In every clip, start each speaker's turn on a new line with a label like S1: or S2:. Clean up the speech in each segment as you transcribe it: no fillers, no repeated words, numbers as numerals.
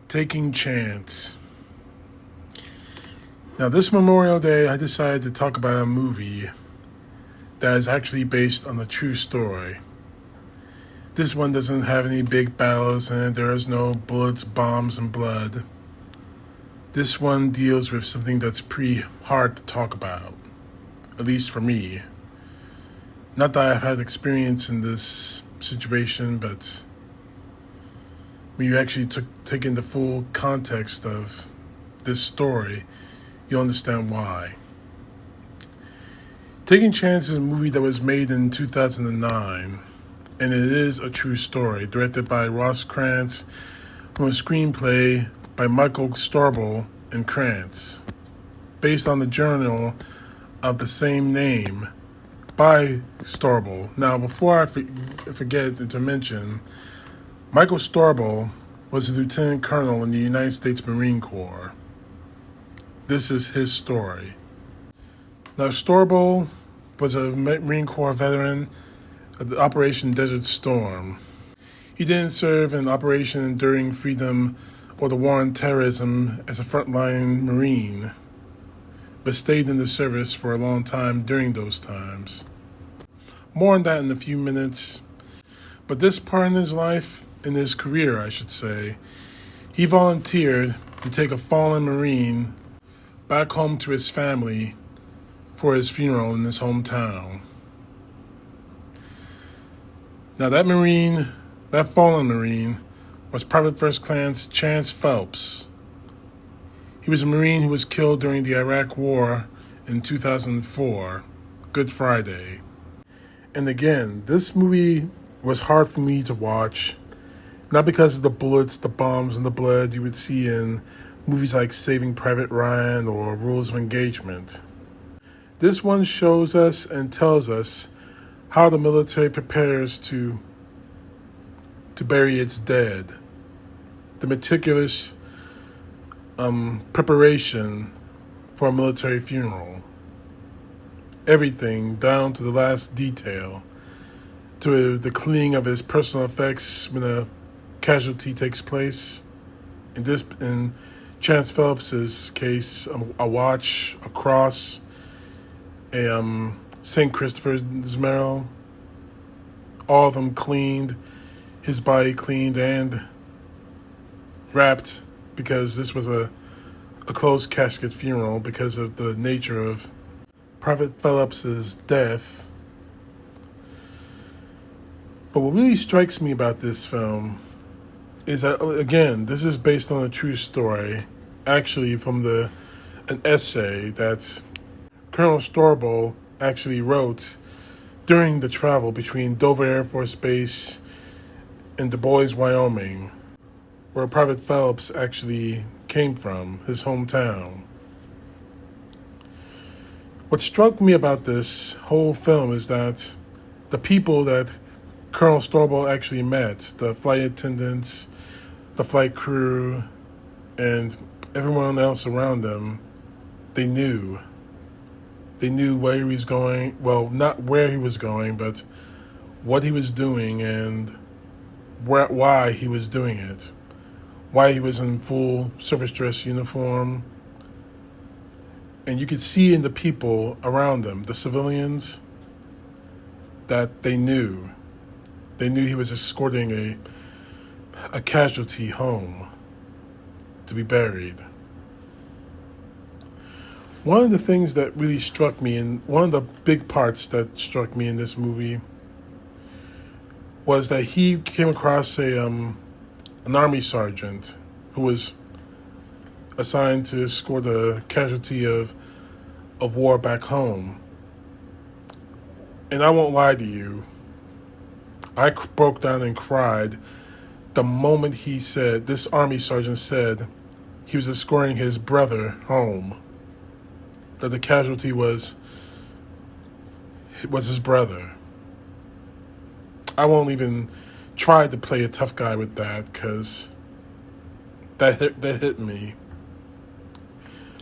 S1: Taking Chance. Now, this Memorial Day, I decided to talk about a movie that is actually based on a true story. This one doesn't have any big battles in it. There is no bullets, bombs, and blood. This one deals with something that's pretty hard to talk about, at least for me. Not that I've had experience in this situation, but when you actually take in the full context of this story, you'll understand why. Taking Chance is a movie that was made in 2009, and it is a true story, directed by Ross Krantz, from a screenplay by Michael Strobl and Krantz, based on the journal of the same name by Strobl. Now, before I forget to mention, Michael Strobl was a lieutenant colonel in the United States Marine Corps. This is his story. Now, Strobl was a Marine Corps veteran of the Operation Desert Storm. He didn't serve in Operation Enduring Freedom or the War on Terrorism as a frontline Marine, but stayed in the service for a long time during those times. More on that in a few minutes. But this part in his life, in his career, I should say, he volunteered to take a fallen Marine back home to his family for his funeral in his hometown. Now that fallen Marine, was Private First Class Chance Phelps. He was a Marine who was killed during the Iraq War in 2004, Good Friday. And again, this movie was hard for me to watch, not because of the bullets, the bombs, and the blood you would see in movies like Saving Private Ryan or Rules of Engagement. This one shows us and tells us how the military prepares to bury its dead. The meticulous preparation for a military funeral. Everything down to the last detail, to the cleaning of his personal effects when a casualty takes place. In Chance Phelps's case, a watch, a cross, a St. Christopher's medal, all of them cleaned, his body cleaned and wrapped, because this was a closed casket funeral because of the nature of Private Phelps's death. But what really strikes me about this film is that, again, this is based on a true story, actually from an essay that Colonel Strobl actually wrote during the travel between Dover Air Force Base and Du Bois, Wyoming, where Private Phelps actually came from, his hometown. What struck me about this whole film is that the people that Colonel Strobl actually met, the flight attendants, the flight crew, and everyone else around them, they knew. They knew where he was going. Well, not where he was going, but what he was doing and why he was doing it. Why he was in full service dress uniform. And you could see in the people around them, the civilians, that they knew. They knew he was escorting a casualty home to be buried. One of the things that really struck me, and one of the big parts that struck me in this movie, was that he came across an army sergeant who was assigned to escort a casualty of war back home. And I won't lie to you, I broke down and cried the moment this army sergeant said he was escorting his brother home, that the casualty was his brother. I won't even try to play a tough guy with that, because that hit me.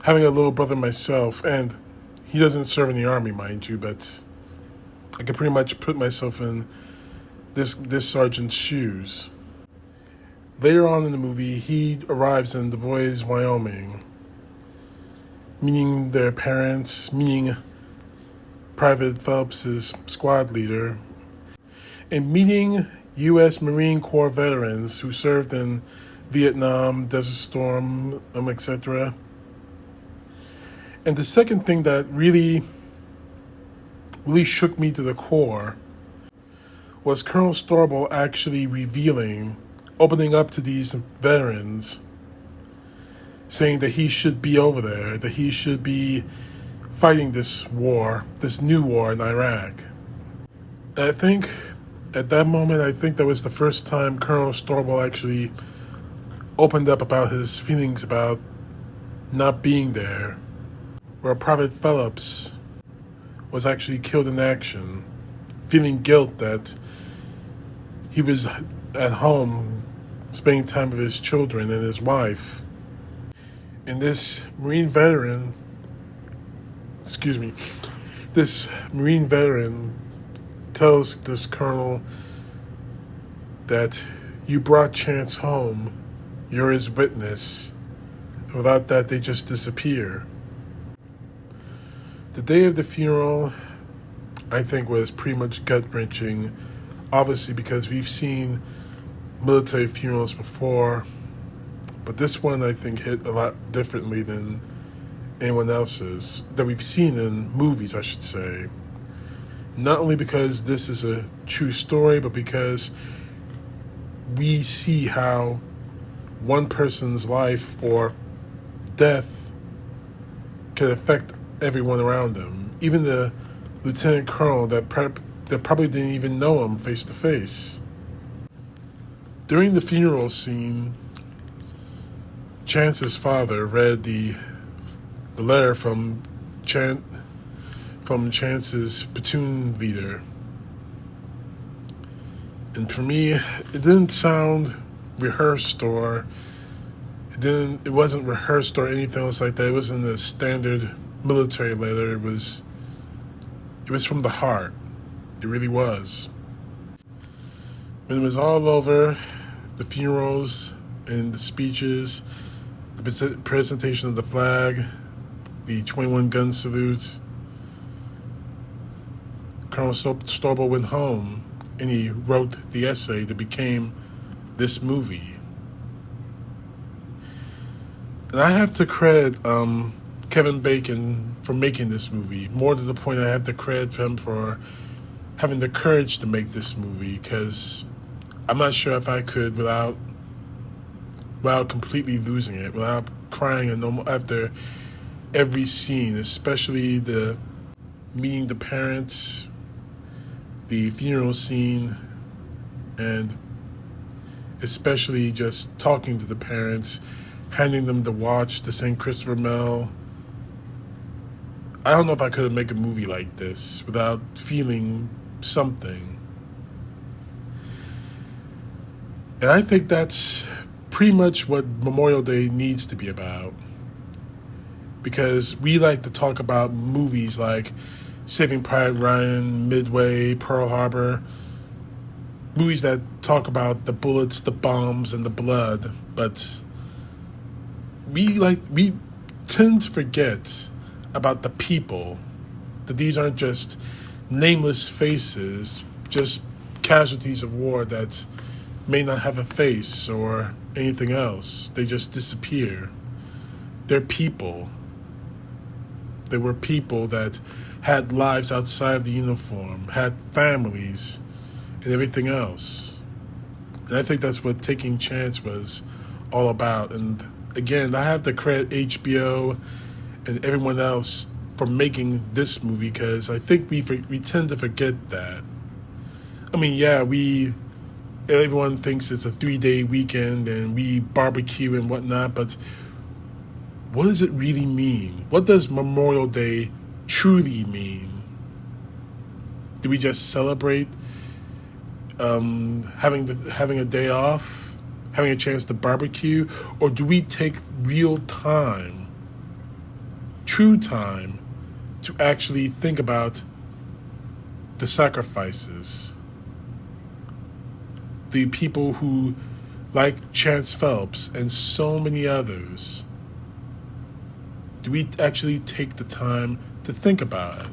S1: Having a little brother myself, and he doesn't serve in the army, mind you, but I could pretty much put myself in this sergeant's shoes. Later on in the movie, he arrives in Du Bois, Wyoming, meeting their parents, meeting Private Phelps' squad leader, and meeting U.S. Marine Corps veterans who served in Vietnam, Desert Storm, etc. And the second thing that really shook me to the core was Colonel Strobl actually opening up to these veterans, saying that he should be over there, that he should be fighting this war, this new war in Iraq. And I think at that moment, that was the first time Colonel Strobl actually opened up about his feelings about not being there, where Private Phelps was actually killed in action, feeling guilt that he was at home spending time with his children and his wife. And this Marine veteran tells this colonel that you brought Chance home, you're his witness. And without that, they just disappear. The day of the funeral, I think, was pretty much gut-wrenching, obviously because we've seen military funerals before, but this one I think hit a lot differently than anyone else's, that we've seen in movies, I should say. Not only because this is a true story, but because we see how one person's life or death can affect everyone around them. Even the lieutenant colonel that probably didn't even know him face to face. During the funeral scene, Chance's father read the letter from Chance's platoon leader. And for me, it didn't sound rehearsed, or it wasn't rehearsed or anything else like that. It wasn't a standard military letter. It was from the heart. It really was. When it was all over, the funerals and the speeches, the presentation of the flag, the 21 gun salute, Colonel Strobl went home and he wrote the essay that became this movie. And I have to credit Kevin Bacon for making this movie. More to the point, I have to credit him for having the courage to make this movie, because I'm not sure if I could without completely losing it, without crying after every scene, especially the meeting the parents, the funeral scene, and especially just talking to the parents, handing them the watch to St. Christopher Mel. I don't know if I could make a movie like this without feeling something. And I think that's pretty much what Memorial Day needs to be about. Because we like to talk about movies like Saving Private Ryan, Midway, Pearl Harbor, movies that talk about the bullets, the bombs, and the blood, but we tend to forget about the people, that these aren't just nameless faces, just casualties of war that may not have a face or anything else. They just disappear. They're people. They were people that had lives outside of the uniform, had families, and everything else. And I think that's what Taking Chance was all about. And again, I have to credit HBO and everyone else for making this movie, because I think we tend to forget that. I mean, yeah, everyone thinks it's a 3-day weekend and we barbecue and whatnot, but what does it really mean? What does Memorial Day truly mean? Do we just celebrate having a day off, having a chance to barbecue, or do we take real time, true time, to actually think about the sacrifices, the people who like Chance Phelps and so many others? Do we actually take the time to think about it?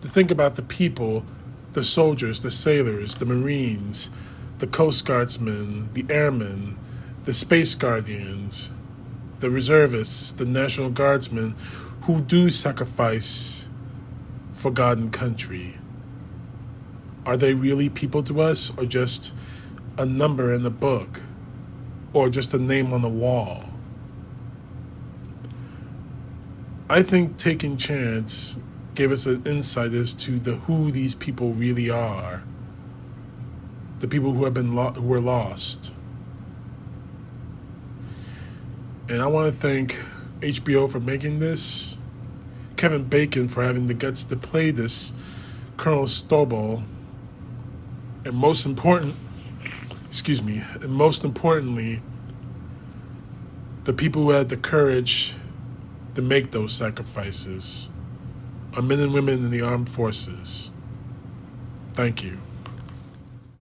S1: To think about the people, the soldiers, the sailors, the Marines, the Coast Guardsmen, the airmen, the Space Guardians, the reservists, the National Guardsmen who do sacrifice for God and country? Are they really people to us, or just a number in the book, or just a name on the wall? I think taking Chance gave us an insight as to who these people really are, the people who have been who were lost. And I want to thank HBO for making this, Kevin Bacon for having the guts to play this Colonel Strobl, and most importantly, the people who had the courage to make those sacrifices, our men and women in the armed forces. Thank you.